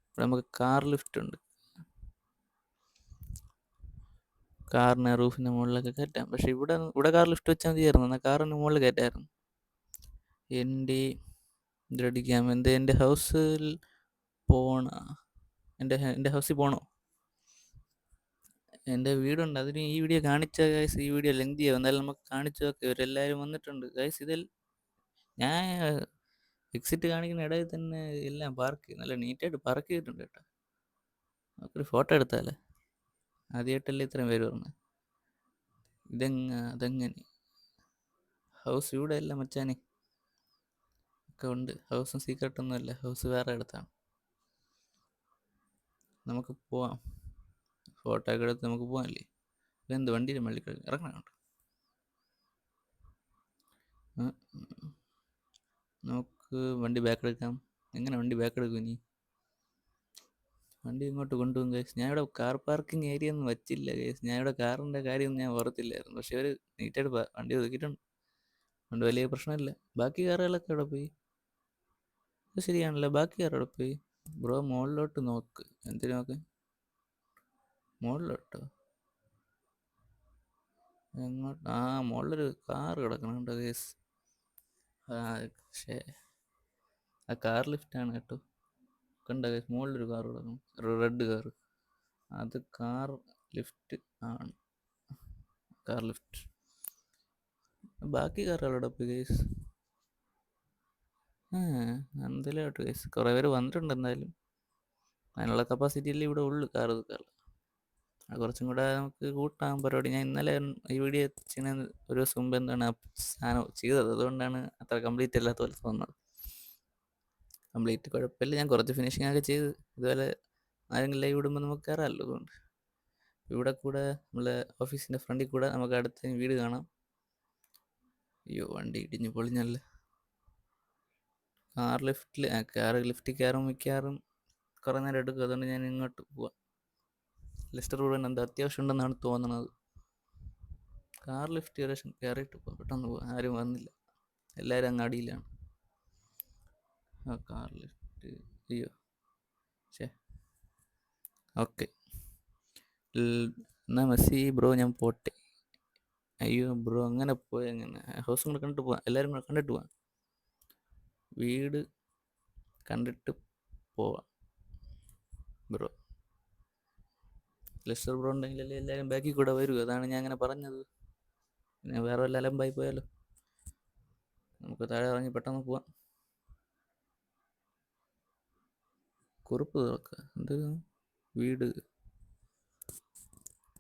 ഇവിടെ നമുക്ക് കാർ ലിഫ്റ്റ് ഉണ്ട്. കാറിന് റൂഫിൻ്റെ മുകളിലൊക്കെ കയറ്റാം. പക്ഷെ ഇവിടെ കാർ ലിഫ്റ്റ് വെച്ചാൽ മതിയായിരുന്നു. എന്നാൽ കാറിന് മുകളിൽ കയറ്റായിരുന്നു. ഇതടിക്കാം. എൻ്റെ ഹൗസിൽ പോണ എൻ്റെ ഹൗസിൽ പോണോ? എൻ്റെ വീടുണ്ട്. അതിന് ഈ വീഡിയോ കാണിച്ച ഗൈസ്, ഈ വീഡിയോ ലെങ്തി ആവും. എന്നാലും നമുക്ക് കാണിച്ചു നോക്കാം. ഇവരെല്ലാവരും വന്നിട്ടുണ്ട് ഗൈസ്. ഇതിൽ ഞാൻ എക്സിറ്റ് കാണിക്കുന്ന ഇടയിൽ തന്നെ എല്ലാം പാർക്ക് നല്ല നീറ്റായിട്ട് പാർക്ക് ചെയ്തിട്ടുണ്ട് കേട്ടോ. നമുക്കൊരു ഫോട്ടോ എടുത്താലേ. ആദ്യമായിട്ടല്ലേ ഇത്രയും പേര് പറഞ്ഞു. അതെങ്ങനെ ഹൗസ് ഇവിടെ അല്ല മച്ചാനെ, ഒക്കെ ഉണ്ട്. ഹൗസും സീക്രട്ടൊന്നുമല്ല, ഹൗസ് വേറെ അടുത്താണ്. നമുക്ക് പോവാം. ഫോട്ടോ ഒക്കെ എടുത്ത് നമുക്ക് പോകാമല്ലേ? ഇതെന്ത് വണ്ടിയുടെ മള്ളി ഇറങ്ങണം. നമുക്ക് വണ്ടി ബാക്ക് എടുക്കാം. എങ്ങനെ വണ്ടി ബാക്ക് എടുക്കും? ഇനി വണ്ടി ഇങ്ങോട്ട് കൊണ്ടുപോകും ഗൈസ്. ഞാൻ ഇവിടെ കാർ പാർക്കിംഗ് ഏരിയ ഒന്നും വെച്ചില്ല ഗൈസ്. ഞാൻ ഇവിടെ കാറിൻ്റെ കാര്യമൊന്നും ഞാൻ ഓർത്തില്ലായിരുന്നു. പക്ഷെ അവർ നീറ്റായിട്ട് വണ്ടി ഒതുക്കിയിട്ടുണ്ട്. അതുകൊണ്ട് വലിയ പ്രശ്നമില്ല. ബാക്കി കാറുകളൊക്കെ അവിടെ പോയി. അത് ശരിയാണല്ലോ, ബാക്കി കാർ അവിടെ പോയി. ബ്രോ മുകളിലോട്ട് നോക്ക്. എന്തിനു നോക്ക്? മുകളിലോട്ടോ? എങ്ങോട്ട്? മുകളിലൊരു കാർ കിടക്കണുണ്ട് ഗൈസ്. പക്ഷേ ആ കാർ ലിഫ്റ്റാണ് കേട്ടോ. കണ്ട ഗൈസ്, മുകളിലൊരു കാർ കിടക്കണം, റെഡ് കാർ. അത് കാർ ലിഫ്റ്റ് ആണ്. Car lift. ബാക്കി കാറുകളോടെ പോയി ഗൈസ്. എന്തെങ്കിലും ഗൈസ്, കുറേ പേര് വന്നിട്ടുണ്ട്. എന്തായാലും അതിനുള്ള കപ്പാസിറ്റിയല്ലേ ഇവിടെ ഉള്ളു കാർ എടുക്കാൻ. അത് കുറച്ചും കൂടെ നമുക്ക് കൂട്ടാൻ പരിപാടി. ഞാൻ ഇന്നലെ ഈ വീഡിയോ ചെയ്യുന്ന ഒരു ദിവസം മുമ്പ് എന്താണ് സാധനം ചെയ്തത്, അതുകൊണ്ടാണ് അത്ര കംപ്ലീറ്റ് അല്ലാത്ത പോലെ തോന്നുന്നത്. കംപ്ലീറ്റ് കുഴപ്പമില്ല, ഞാൻ കുറച്ച് ഫിനിഷിംഗ് ഒക്കെ ചെയ്ത്. ഇതുപോലെ ആരെങ്കിലും ലൈവ് ഇടുമ്പോൾ നമുക്ക് കയറാമല്ലോ. അതുകൊണ്ട് ഇവിടെ കൂടെ നമ്മളെ ഓഫീസിൻ്റെ ഫ്രണ്ടിൽ കൂടെ നമുക്ക് അടുത്ത വീട് കാണാം. അയ്യോ, വണ്ടി ഇടിഞ്ഞ് പൊളിഞ്ഞല്ല. കാർ ലിഫ്റ്റിൽ കയറും മിക്കവാറും കുറേ നേരം എടുക്കും. അതുകൊണ്ട് ഞാൻ ഇങ്ങോട്ട് പോവാം. ലെസ്റ്റർ റോഡിന് എന്താ അത്യാവശ്യം ഉണ്ടെന്നാണ് തോന്നുന്നത്. കാർ ലിഫ്റ്റ് ഒരു ലക്ഷം കയറിയിട്ട് പോകാം, പെട്ടെന്ന് പോകാം. ആരും വന്നില്ല, എല്ലാവരും അങ്ങ് അടിയിലാണ്. ആ കാർ ലിഫ്റ്റ്, അയ്യോ ശേ, ഓക്കെ. എന്നാ മെസ്സി ബ്രോ ഞാൻ പോട്ടെ. അയ്യോ ബ്രോ അങ്ങനെ പോയി, അങ്ങനെ ഹൗസും കൂടെ കണ്ടിട്ട് പോവാം, എല്ലാവരും കൂടെ കണ്ടിട്ട് പോവാം, വീട് കണ്ടിട്ട് പോവാം ബ്രോ. ലെസ്റ്റർ ബ്രോ ഉണ്ടെങ്കിലല്ലേ എല്ലാവരും ബാക്കിൽ കൂടെ വരൂ, അതാണ് ഞാൻ അങ്ങനെ പറഞ്ഞത്. പിന്നെ വേറെ വല്ല അലമ്പായി പോയാലോ. നമുക്ക് താഴെ ഇറങ്ങി പെട്ടെന്ന് പോവാം. കുറിപ്പ് തുറക്കുക, എന്ത് വീട്,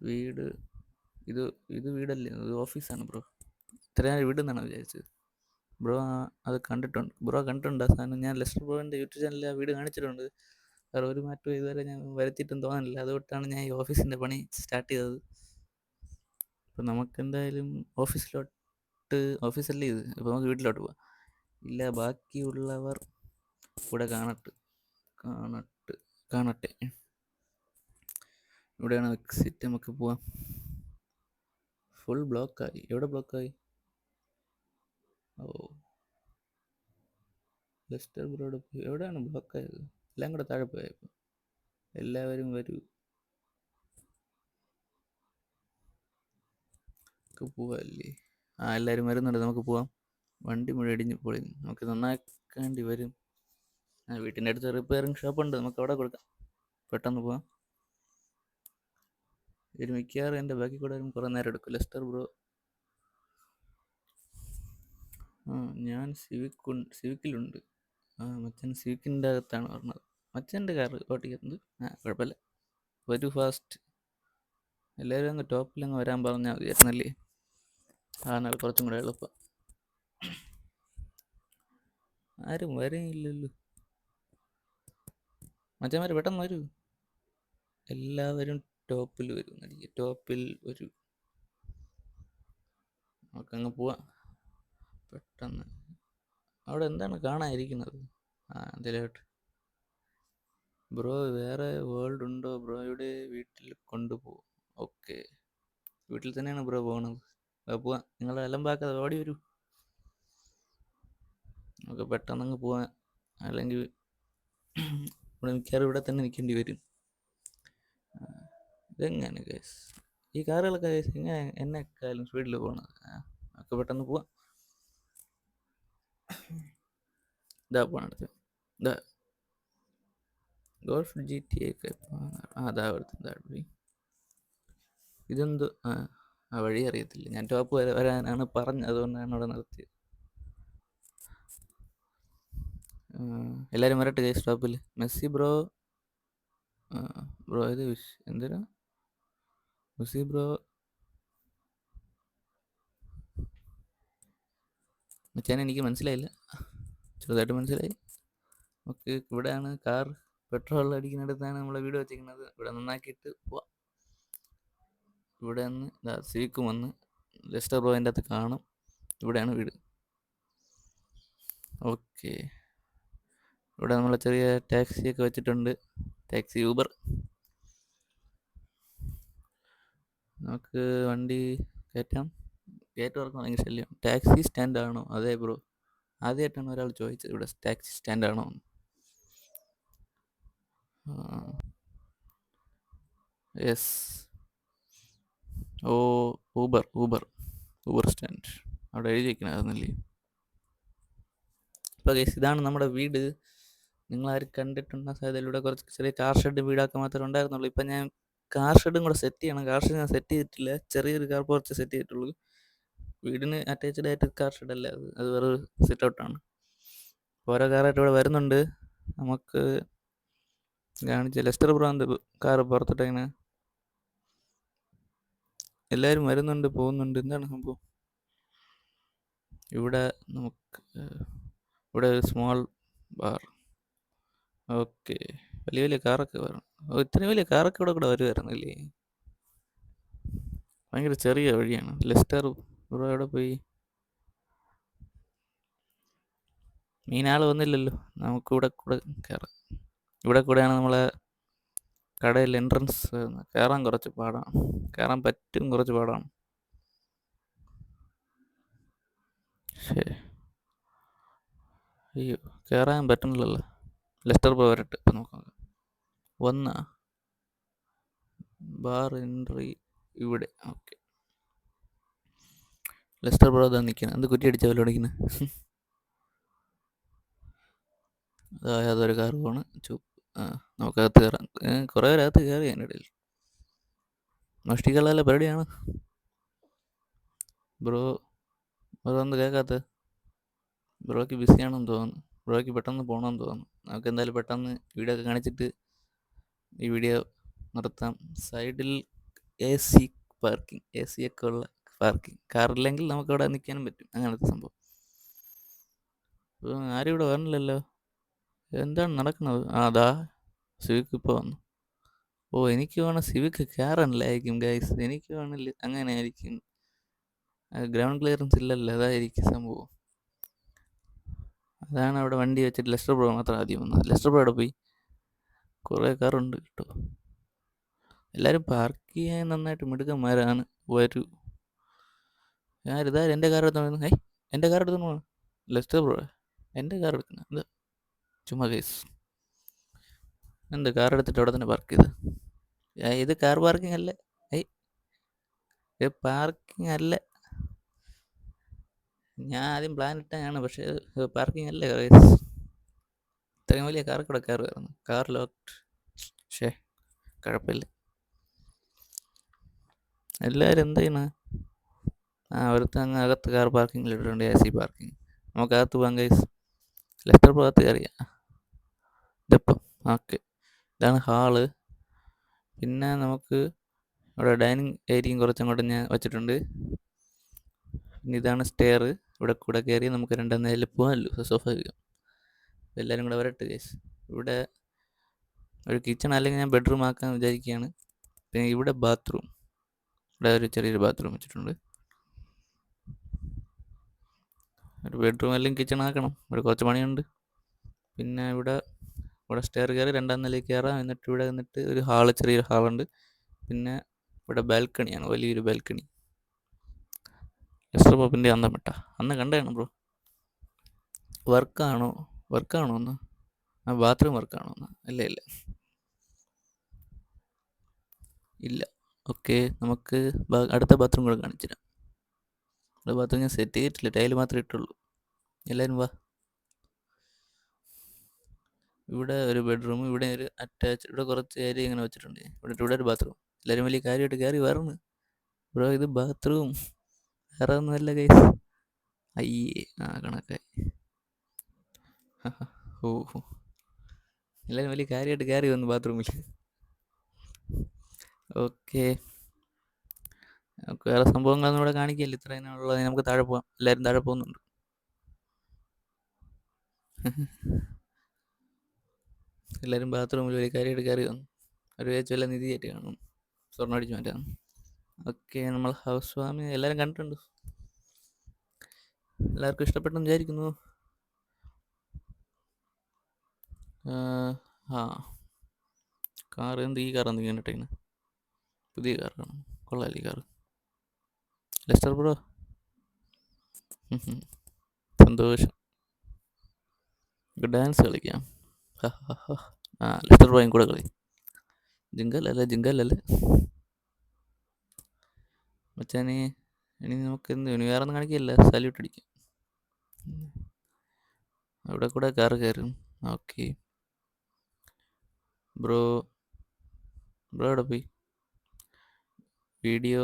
വീട് ഇത് ഇത് വീടല്ലേ, ഇത് ഓഫീസാണ് ബ്രോ. ഇത്രയും വീടെന്നാണ് വിചാരിച്ചത് ബ്രോ. അത് കണ്ടിട്ടുണ്ട് ബ്രോ, കണ്ടിട്ടുണ്ട് ആ സാധനം. ഞാൻ ലെസ്റ്റർ ബ്രോൻ്റെ യൂട്യൂബ് ചാനലിൽ ആ വീട് കാണിച്ചിട്ടുണ്ട്. വേറെ ഒരു മാറ്റവും ഇതുവരെ ഞാൻ വരുത്തിയിട്ടും തോന്നുന്നില്ല. അതുകൊണ്ടാണ് ഞാൻ ഈ ഓഫീസിൻ്റെ പണി സ്റ്റാർട്ട് ചെയ്തത്. അപ്പം നമുക്ക് എന്തായാലും ഓഫീസല്ലേ ഇത്, അപ്പോൾ നമുക്ക് വീട്ടിലോട്ട് പോവാം. ഇല്ല, ബാക്കിയുള്ളവർ ഇവിടെ കാണട്ടെ. ഇവിടെയാണ് എക്സിറ്റ്, നമുക്ക് പോവാം. ഫുൾ ബ്ലോക്കായി, എവിടെ ബ്ലോക്കായി? ഓ, ലെസ്റ്റർ ബ്രോഡ് എവിടെയാണ് ബ്ലോക്കായത്? എല്ലാം കൂടെ താഴെ പോയപ്പോൾ. എല്ലാവരും വരൂ, പോവല്ലേ? എല്ലാവരും വരുന്നുണ്ട്, നമുക്ക് പോവാം. വണ്ടി മുഴുവൻ ഇടിഞ്ഞ് പൊളി, നമുക്ക് നന്നാക്കേണ്ടി വരും. വീട്ടിൻ്റെ അടുത്ത് റിപ്പയറിങ് ഷോപ്പുണ്ട്, നമുക്ക് അവിടെ കൊടുക്കാം. പെട്ടെന്ന് പോവാം. ഒരു മിക്കവാറും എൻ്റെ ബാക്കി കൂടെ വരും കുറേ നേരം എടുക്കും. ലെസ്റ്റർ ബ്രോ, ഞാൻ സിവിക്കിലുണ്ട്. മച്ചൻ സിവിക്കിൻ്റെ അകത്താണ് പറഞ്ഞത്. മച്ചൻ്റെ കാർ ഓട്ടിക്കുന്നത് കുഴപ്പമില്ല, വരൂ ഫാസ്റ്റ്. എല്ലാവരും അങ്ങ് ടോപ്പിലങ്ങ് വരാൻ പറഞ്ഞാൽ മതിയായിരുന്നല്ലേ, ആണെങ്കിൽ കുറച്ചും കൂടെ എളുപ്പം. ആരും വരെയില്ലല്ലോ. മച്ചന്മാർ പെട്ടെന്ന് വരൂ, എല്ലാവരും ടോപ്പിൽ വരും. ടോപ്പിൽ വരൂ, നമുക്കങ്ങ് പോവാം പെട്ടെന്ന്. അവിടെ എന്താണ് കാണാതിരിക്കുന്നത്? അതിലോട്ട് ബ്രോ, വേറെ വേൾഡ് ഉണ്ടോ ബ്രോയുടെ വീട്ടിൽ കൊണ്ടുപോകും? ഓക്കെ, വീട്ടിൽ തന്നെയാണ് ബ്രോ പോകുന്നത്. പോവാം, നിങ്ങൾ അലമ്പാക്കാതെ ഓടി വരൂ, നമുക്ക് പെട്ടെന്നങ്ങ് പോവാൻ. അല്ലെങ്കിൽ ഇവിടെ മിക്കവാറും ഇവിടെ തന്നെ നിൽക്കേണ്ടി വരും. ഇതെങ്ങനെ കേസ്, ഈ കാറുകളൊക്കെ കേസ് എങ്ങനെ എന്നെക്കാളും സ്പീഡിൽ പോകണത്? നമുക്ക് പെട്ടെന്ന് പോവാം. ഇതാ പോണത്, ഇതാ ഗോൾഫ് GTA ഒക്കെ. അതാ വഴി. ഇതെന്തോ ആ വഴി അറിയത്തില്ല, ഞാൻ ടോപ്പ് വരാനാണ് പറഞ്ഞത്, അതുകൊണ്ടാണ് അവിടെ നിർത്തിയത്. എല്ലാവരും വരട്ടെ കേസ് ടോപ്പിൽ. മെസ്സി ബ്രോ, ബ്രോ ഇത് എന്തിനാ മെസ്സി ബ്രോ? മച്ചാനെ എനിക്ക് മനസ്സിലായില്ല, ചെറുതായിട്ട് മനസ്സിലായി. ഓക്കെ, ഇവിടെയാണ് കാർ പെട്രോൾ അടിക്കുന്നിടത്താണ് നമ്മളെ വീട് വെച്ചിരിക്കുന്നത്. ഇവിടെ നന്നാക്കിയിട്ട് പോവാം. ഇവിടെ നിന്ന് സിവിക്കും വന്ന് ലെസ്റ്റർ ബ്രോയിൻ്റെ അകത്ത് കാണും. ഇവിടെയാണ് വീട്. ഓക്കെ, ഇവിടെ നമ്മൾ ചെറിയ ടാക്സിയൊക്കെ വെച്ചിട്ടുണ്ട്, ടാക്സി ഊബർ. നമുക്ക് വണ്ടി കയറ്റാം. ഗേറ്റ് തുറക്കാൻ ഭയങ്കര ശല്യം. ടാക്സി സ്റ്റാൻഡാണോ? അതെ ബ്രോ, ആദ്യമായിട്ടാണ് ഒരാൾ ചോദിച്ചത് ഇവിടെ ടാക്സി സ്റ്റാൻഡാണോ. യെസ്. ഓ, ഊബർ സ്റ്റാൻഡ് അവിടെ എഴുതി വയ്ക്കണമായിരുന്നല്ലേ. അപ്പോൾ ഗൈസ്, ഇതാണ് നമ്മുടെ വീട്. നിങ്ങളാരും കണ്ടിട്ടുണ്ടോ സാധ്യത? ഇവിടെ കുറച്ച് ചെറിയ കാർ ഷെഡ് വീടൊക്കെ മാത്രമേ ഉണ്ടായിരുന്നുള്ളൂ. ഇപ്പം ഞാൻ കാർ ഷെഡും കൂടെ സെറ്റ് ചെയ്യണം. കാർ ഷെഡ് ഞാൻ സെറ്റ് ചെയ്തിട്ടില്ല, ചെറിയൊരു കാർ പോർച്ച് സെറ്റ് ചെയ്തിട്ടുള്ളൂ. വീടിന് അറ്റാച്ച്ഡ് ആയിട്ട് കാർ ഷെഡ് അല്ല അത് വേറൊരു സിറ്റ് ഔട്ടാണ്. ഓരോ കാറായിട്ട് ഇവിടെ വരുന്നുണ്ട്, നമുക്ക് കാണിച്ച ലെസ്റ്റർ ബ്രോന്റെ കാർ പുറത്തിട്ടങ്ങനെ എല്ലാവരും വരുന്നുണ്ട് പോകുന്നുണ്ട്. എന്താണ് സംഭവം? ഇവിടെ നമുക്ക് ഇവിടെ ഒരു സ്മോൾ ബാർ. ഓക്കെ, വലിയ വലിയ കാറൊക്കെ വരണം. ഇത്രയും വലിയ കാറൊക്കെ ഇവിടെ വരുമായിരുന്നല്ലേ. ഭയങ്കര ചെറിയ വഴിയാണ്. ലെസ്റ്റർ ബ്രോ എവിടെ പോയി? മീനാൾ വന്നില്ലല്ലോ. നമുക്ക് ഇവിടെ കൂടെ കയറാം. ഇവിടെ കൂടെയാണ് നമ്മളെ കടയിൽ എൻട്രൻസ്. കയറാൻ കുറച്ച് പാടാണ്, കയറാൻ പറ്റും, കുറച്ച് പാടാണ്. ശേ, അയ്യോ, കയറാൻ പറ്റുന്നില്ലല്ലോ. ലെസ്റ്റർ ബ്രോ വരട്ടെ, ഇപ്പം നോക്കാം. വന്നാ ബാർ എൻട്രി ഇവിടെ. ഓക്കെ, ലെസ്റ്റർ ബ്രോ അതാ നിൽക്കുന്നത്. എന്ത് കുറ്റി അടിച്ച പോലെ അടിക്കുന്നത്. അതൊരു കാർ പോണ്. ആ, നമുക്കകത്ത് കയറാം. കുറേ പേരകത്ത് കയറി അതിൻ്റെ ഇടയിൽ. മോഷ്ടിക്കാനുള്ള പരിപാടിയാണ്. ബ്രോ ബ്രോ ഒന്ന് കേൾക്കാത്ത. ബ്രോയ്ക്ക് ബിസിയാണെന്ന് തോന്നുന്നു. ബ്രോയ്ക്ക് പെട്ടെന്ന് പോകണമെന്ന് തോന്നുന്നു. നമുക്ക് എന്തായാലും പെട്ടെന്ന് വീഡിയോ ഒക്കെ കാണിച്ചിട്ട് ഈ വീഡിയോ നിർത്താം. സൈഡിൽ AC പാർക്കിംഗ്, AC ഒക്കെ ഉള്ള പാർക്കിംഗ്. കാറില്ലെങ്കിൽ നമുക്ക് അവിടെ നിൽക്കാനും പറ്റും. അങ്ങനത്തെ സംഭവം. ആരും ഇവിടെ വരണില്ലല്ലോ. എന്താണ് നടക്കുന്നത്? അതാ സിവിക്ക് ഇപ്പോൾ വന്നു. എനിക്ക് വേണം സിവിക്ക് കയറാനില്ലായിരിക്കും ഗൈസ്. എനിക്ക് വേണില്ല, അങ്ങനെ ആയിരിക്കും. ഗ്രൗണ്ട് ക്ലിയറൻസ് ഇല്ലല്ലോ, അതായിരിക്കും സംഭവം. അതാണ് അവിടെ വണ്ടി വെച്ചിട്ട് ലെസ്റ്റർ ബ്രോ മാത്രം ആദ്യം വന്നത്. ലെസ്റ്റർ ബ്രോ അവിടെ പോയി. കുറേ കാറുണ്ട് കേട്ടോ. എല്ലാവരും പാർക്ക് ചെയ്യാൻ നന്നായിട്ട് മിടുക്കന്മാരാണ്. വരൂ. ഇതാരും എൻ്റെ കാർ എടുത്തോണ്ട് എൻ്റെ കാർ എടുത്തോണ്ട് പോകണം. ലെസ്റ്റർ ബ്രോ എൻ്റെ കാർ എടുക്കണം. എന്താ ചുമ്മാ കേസ്. എന്ത് കാർ എടുത്തിട്ട് അവിടെ തന്നെ പാർക്ക് ചെയ്ത്? ഇത് കാർ പാർക്കിംഗ് അല്ലേ? പാർക്കിംഗ് അല്ല. ഞാൻ ആദ്യം പ്ലാൻ ഇട്ടാണ്, പക്ഷേ പാർക്കിംഗ് അല്ലേ ഗൈസ്. ഇത്രയും വലിയ കാർ കൂടെ കയറുമായിരുന്നു. Car locked. ഷേ, കുഴപ്പമില്ല. എല്ലാവരും എന്ത് ചെയ്യണ? ഒരുത്തൻ അങ്ങ് അകത്ത് കാർ പാർക്കിങ്ങിൽ ഇട്ടിട്ടുണ്ട്, AC പാർക്കിംഗ്. നമുക്ക് അകത്ത് പോകാം ഗൈസ്. ലെസ്റ്റർ ഭാഗത്ത് കയറിയാ ഇതിപ്പം. ഓക്കെ, ഇതാണ് ഹാള്. പിന്നെ നമുക്ക് ഇവിടെ ഡൈനിങ് ഏരിയയും കുറച്ചങ്ങോട്ട് ഞാൻ വെച്ചിട്ടുണ്ട്. പിന്നെ ഇതാണ് സ്റ്റെയർ. ഇവിടെ കൂടെ കയറി നമുക്ക് രണ്ടാം നിലയിൽ പോകാമല്ലോ, സ്വാഭാവികം. എല്ലാവരും കൂടെ വരട്ടെ ഗൈസ്. ഇവിടെ ഒരു കിച്ചൺ അല്ലെങ്കിൽ ഞാൻ ബെഡ്റൂം ആക്കാൻ വിചാരിക്കുകയാണ്. പിന്നെ ഇവിടെ ബാത്റൂം. ഇവിടെ ഒരു ചെറിയൊരു ബാത്റൂം വെച്ചിട്ടുണ്ട്. ഒരു ബെഡ്റൂം അല്ലെങ്കിൽ കിച്ചൺ ആക്കണം. ഇവിടെ കുറച്ച് പണിയുണ്ട്. പിന്നെ ഇവിടെ സ്റ്റെയർ കയറി രണ്ടാം നിലയിൽ കയറാം. എന്നിട്ട് ഇവിടെ നിന്നിട്ട് ഒരു ഹാള്, ചെറിയൊരു ഹാളുണ്ട്. പിന്നെ ഇവിടെ ബാൽക്കണിയാണ്, വലിയൊരു ബാൽക്കണി. എസ്റ്റർ പോപ്പിൻ്റെ അന്തം വിട്ട അന്ന് കണ്ടാണ് ബ്രോ. വർക്കാണോ ഒന്ന്? ബാത്റൂം വർക്കാണോ ഒന്ന്? ഇല്ല ഇല്ല. ഓക്കെ, നമുക്ക് അടുത്ത ബാത്റൂം കൂടെ കാണിച്ചു തരാം. ബാത്റൂം ഞാൻ സെറ്റ് ചെയ്തിട്ടില്ല, ടൈല് മാത്രമേ ഇട്ടുള്ളൂ. എല്ലാവരും വാ. ഇവിടെ ഒരു ബെഡ്റൂം, ഇവിടെ ഒരു അറ്റാച്ച്, ഇവിടെ കുറച്ച് ഏരിയ ഇങ്ങനെ വെച്ചിട്ടുണ്ട്. ഇവിടെ ഒരു ബാത്റൂം. എല്ലാവരും വലിയ കാര്യമായിട്ട് കയറി വരണം ബ്രോ. ഇത് ബാത്റൂം വേറെ ഒന്നുമല്ല ഗൈസ്. അയ്യേ, കണക്കായി. ഓ, എല്ലാവരും വലിയ കാര്യമായിട്ട് കയറി വന്നു ബാത്റൂമിൽ. ഓക്കെ, നമുക്ക് വേറെ സംഭവങ്ങളൊന്നും ഇവിടെ കാണിക്കില്ല. ഇത്രയുള്ളത്. നമുക്ക് താഴെ പോവാം. എല്ലാവരും താഴെ പോകുന്നുണ്ട്. എല്ലാവരും ബാത്റൂമിൽ വലിയ കാര്യമായിട്ട് കയറി വന്നു. ഒരു വിചാരിച്ചു വല്ല നിധിയായിട്ട് കാണും, സ്വർണ്ണം അടിച്ചു മാറ്റാം. ഓക്കെ, നമ്മൾ ഹൗസ് വാമിങ് എല്ലാവരും കണ്ടിട്ടുണ്ട്. എല്ലാവർക്കും ഇഷ്ടപ്പെട്ടെന്ന് വിചാരിക്കുന്നു. കാർ എന്ത്? ഈ കാർ എന്ത് കണ്ടിട്ടേന്? പുതിയ കാറാണ്, കൊള്ളാല്ലേ കാർ. ലെസ്റ്റർ ബ്രോ സന്തോഷം. ഡാൻസ് കളിക്കാം. ലെസ്റ്റർ ബ്രോയും കൂടെ കളി. ജിങ്കല്ലല്ലേ മച്ചാനെ. ഇനി നമുക്ക് ഇനി വേറെ ഒന്നും കാണിക്കില്ല. സല്യൂട്ട് അടിക്കാം. അവിടെ കൂടെ കാർ കയറും. ഓക്കെ, ബ്രോ എവിടെ പോയി? വീഡിയോ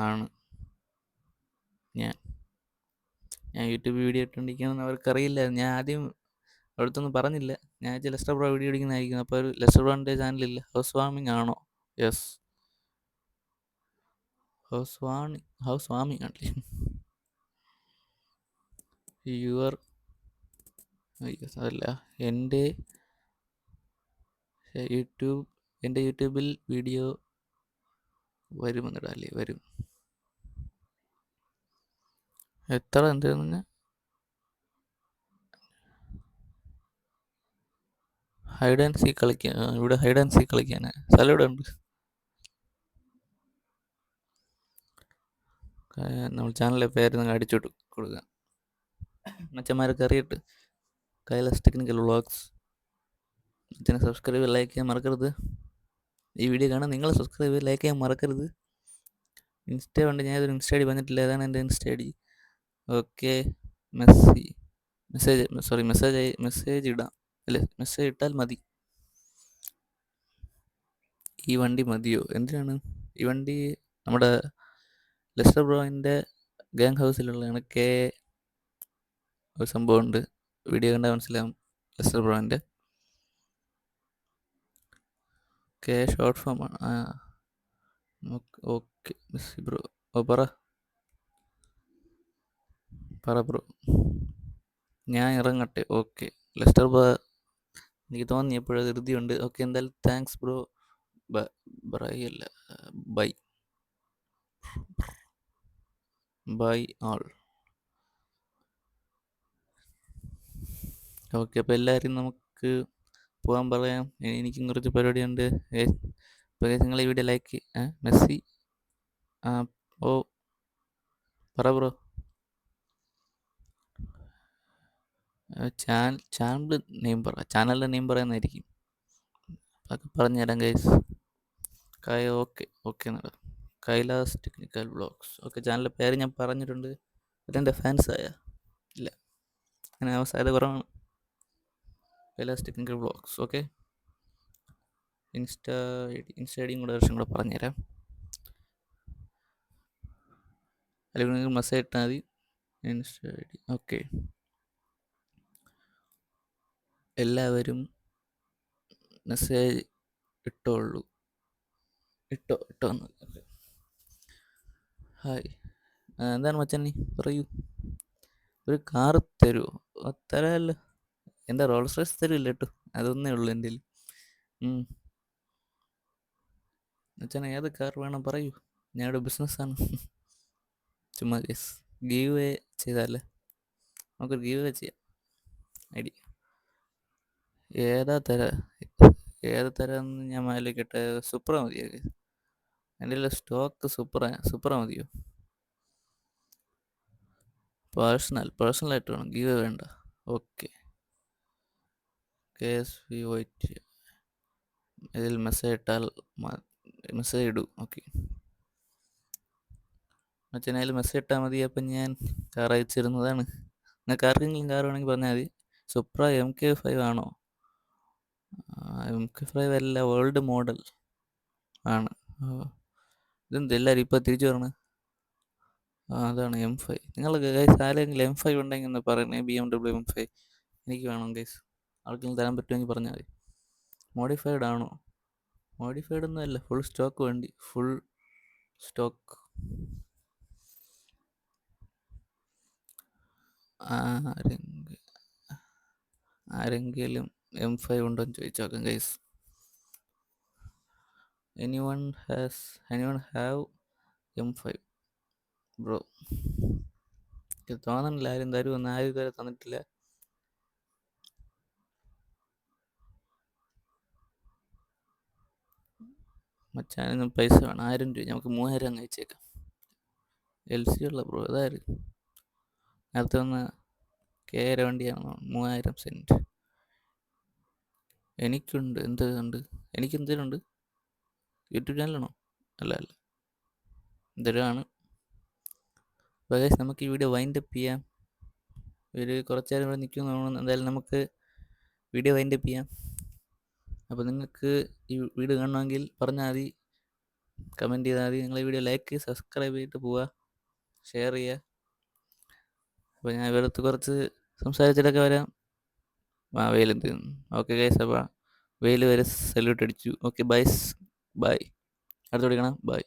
ആണ്. ഞാൻ യൂട്യൂബ് വീഡിയോ ഇട്ടുകൊണ്ടിരിക്കുകയാണെന്ന് അവർക്കറിയില്ല. ഞാൻ ആദ്യം അവിടുത്തൊന്നും പറഞ്ഞില്ല. ഞാൻ ലെസ്റ്റർ ബ്രോ വീഡിയോ എടുക്കുന്നതായിരിക്കും. അപ്പോൾ ഒരു ലെസ്റ്റർ ബ്രോൻ്റെ ചാനലില്ല. ഹൗസ് വാമിങ് ആണോ? യെസ്, ഹൗസ് വാമിങ് ആണല്ലേ. യുവർ അതല്ല, എൻ്റെ യൂട്യൂബിൽ വീഡിയോ വരുമെന്നിടല്ലേ. വരും. എത്ര എന്താ? ഹൈഡ് ആൻഡ് സീക്ക് കളിക്കാൻ. ഇവിടെ ഹൈഡ് ആൻഡ് സീക്ക് കളിക്കാൻ സ്ഥലം ഇവിടെ ഉണ്ട്. നമ്മൾ ചാനലിലെ പേര് നിങ്ങൾ അടിച്ചോട്ട് കൊടുക്കുക. മച്ചന്മാരൊക്കെ അറിയട്ട് കൈലാസ് ടെക്നിക്കൽ വ്ളോഗ്സ്. മച്ചനെ സബ്സ്ക്രൈബ് ലൈക്ക് ചെയ്യാൻ മറക്കരുത്. ഈ വീഡിയോ കാണാൻ നിങ്ങൾ സബ്സ്ക്രൈബ് ലൈക്ക് ചെയ്യാൻ മറക്കരുത്. ഇൻസ്റ്റ ഉണ്ട്, ഞാൻ ഇതൊരു ഇൻസ്റ്റ ഐ ഡി പറഞ്ഞിട്ടില്ല. ഏതാണ് എൻ്റെ insta I D? Okay, message ഇടാം. അല്ലേ, മെസ്സേജ് ഇട്ടാൽ മതി. ഈ വണ്ടി മതിയോ? എന്തിനാണ് ഈ വണ്ടി? നമ്മുടെ ലെസ്റ്റർ ബ്രോയിൻ്റെ ഗ്യാങ് ഹൗസിലുള്ള ഒരു സംഭവമുണ്ട്. വീഡിയോ കണ്ടാൽ മനസ്സിലാവും. ലെസ്റ്റർ ബ്രോയിൻ്റെ ഷോർട്ട് ഫോം ആണ്. Okay Messi bro. പറ ബ്രോ, ഞാൻ ഇറങ്ങട്ടെ. ഓക്കെ ലെസ്റ്റർ ബ്രോ, എനിക്ക് തോന്നി എപ്പോഴും ധൃതിയുണ്ട്. ഓക്കെ, എന്തായാലും താങ്ക്സ് ബ്രോ. ബൈ ബൈ ആൾ. ഓക്കെ, അപ്പോൾ എല്ലാവരും നമുക്ക് പോകാൻ പറയാം. എനിക്കും കുറച്ച് പരിപാടിയുണ്ട്. അപ്പോൾ നിങ്ങൾ ഈ വീഡിയോ ലൈക്ക് മെസ്സി ഓ പറ ബ്രോ. ചാനൽ നെയിം പറ. ചാനലിൻ്റെ നെയിം പറയുന്നതായിരിക്കും. അതൊക്കെ പറഞ്ഞുതരാം ഗൈസ്. ഓക്കെ എന്നാ കൈലാസ് ടെക്നിക്കൽ വ്ളോഗ്സ്. ഓക്കെ, ചാനലിൻ്റെ പേര് ഞാൻ പറഞ്ഞിട്ടുണ്ട്. അതെൻ്റെ ഫാൻസായ ഇല്ല, അങ്ങനെ സാധ്യത കുറവാണ്. Kailas technical vlogs. Okay, insta ഐ ഡിയും കൂടെ വർഷം കൂടെ പറഞ്ഞുതരാം. അല്ലെങ്കിൽ നിങ്ങൾ മെസ്സേജ് ഇട്ടാൽ മതി. Insta I D. ഓക്കെ, എല്ലാവരും മെസ്സേജ് ഇട്ടോ എന്ന്. ഹായ്, എന്താണ് മച്ചന്നി പറയൂ. ഒരു കാർ തരുമോ? തരാമല്ലോ. എന്താ റോൾസ് റോയ്സ് തരില്ല കേട്ടോ, അതൊന്നേ ഉള്ളൂ എൻ്റെ കയ്യിൽ. മച്ചാനെ ഏത് കാർ വേണം പറയൂ, ഞാനിവിടെ ബിസിനസ്സാണ്. ചുമ്മാ കേസ് ഗീവ് വേ ചെയ്താലേ, നമുക്ക് ഗീവ് വേ ചെയ്യാം. ഐഡിയ ഏതാ തരാമെന്ന് ഞാൻ ആലോചിക്കട്ടെ. സൂപ്പർ മതിയോ? എൻ്റെ കയ്യിൽ സ്റ്റോക്ക് സൂപ്പർ മതിയോ? പേഴ്സണലായിട്ട് വേണം, ഗീവ് വേണ്ട. ഓക്കെ, KSV വൈറ്റ് ഇതിൽ മെസ്സേജ് ഇടൂ. ഓക്കെ അച്ഛനായാലും മെസ്സേജ് ഇട്ടാൽ മതി. അപ്പം ഞാൻ കാർ അയച്ചിരുന്നതാണ്. നിങ്ങൾക്ക് ആർക്കെങ്കിലും കാർ വേണമെങ്കിൽ പറഞ്ഞാൽ മതി. സുപ്ര MK5 ആണോ? MK5 അല്ല, ഓൾഡ് മോഡൽ ആണ്. ഇതെന്ത് എല്ലാവരും ഇപ്പോൾ തിരിച്ചു പറഞ്ഞു? അതാണ് M5. നിങ്ങൾ ഗൈസ് ആരെങ്കിലും M5 ഉണ്ടെങ്കിൽ ഒന്ന് പറയണേ. BMW M5 എനിക്ക് വേണം ഗൈസ്. ആർക്കെങ്കിലും തരാൻ പറ്റുമെങ്കിൽ പറഞ്ഞാൽ മതി. മോഡിഫൈഡ് ആണോ? മോഡിഫൈഡ് ഒന്നും അല്ല, ഫുൾ സ്റ്റോക്ക് വണ്ടി. Full stock. ആരെങ്കിലും M5 ഉണ്ടോ എന്ന് ചോദിച്ചോക്കാം guys. anyone have M5 bro? തോന്നുന്നില്ല ആരും തരുമെന്ന്. ആരും ഇതുവരെ തന്നിട്ടില്ല. മച്ചാനൊന്നും പൈസ വേണം. 1000 രൂപ, നമുക്ക് 3000 അങ്ങ് അയച്ചേക്കാം. LC ഉള്ള ബ്രോ അതായത് നേരത്തെ വന്ന KR വണ്ടിയാണോ? 3000 സെൻറ്റ് എനിക്കുണ്ട്. എനിക്ക് എന്തിനുണ്ട്? യൂട്യൂബ് ചാനലാണോ? അല്ല, എന്തൊരാണ്. അപ്പോൾ ഗൈസ് നമുക്ക് ഈ വീഡിയോ വൈൻഡപ്പ് ചെയ്യാം. ഒരു കുറച്ച് നേരം ഇവിടെ നിൽക്കുമെന്ന് തോന്നുന്നു. എന്തായാലും നമുക്ക് വീഡിയോ വൈൻഡപ്പ് ചെയ്യാം. അപ്പോൾ നിങ്ങൾക്ക് ഈ വീഡിയോ കാണണമെങ്കിൽ പറഞ്ഞാൽ മതി, കമൻറ്റ് ചെയ്താൽ മതി. നിങ്ങൾ ഈ വീഡിയോ ലൈക്ക് സബ്സ്ക്രൈബ് ചെയ്തിട്ട് പോവുക, ഷെയർ ചെയ്യുക. അപ്പോൾ ഞാൻ ഇവിടുത്തെ കുറച്ച് സംസാരിച്ചിട്ടൊക്കെ വരാം. വെയിലെന്ത്. ഓക്കെ ഗൈസ്, അപ്പോൾ വെയിൽ വരെ സല്യൂട്ട് അടിച്ചു. Okay bye. അടുത്തോടെ കാണാം. ബൈ.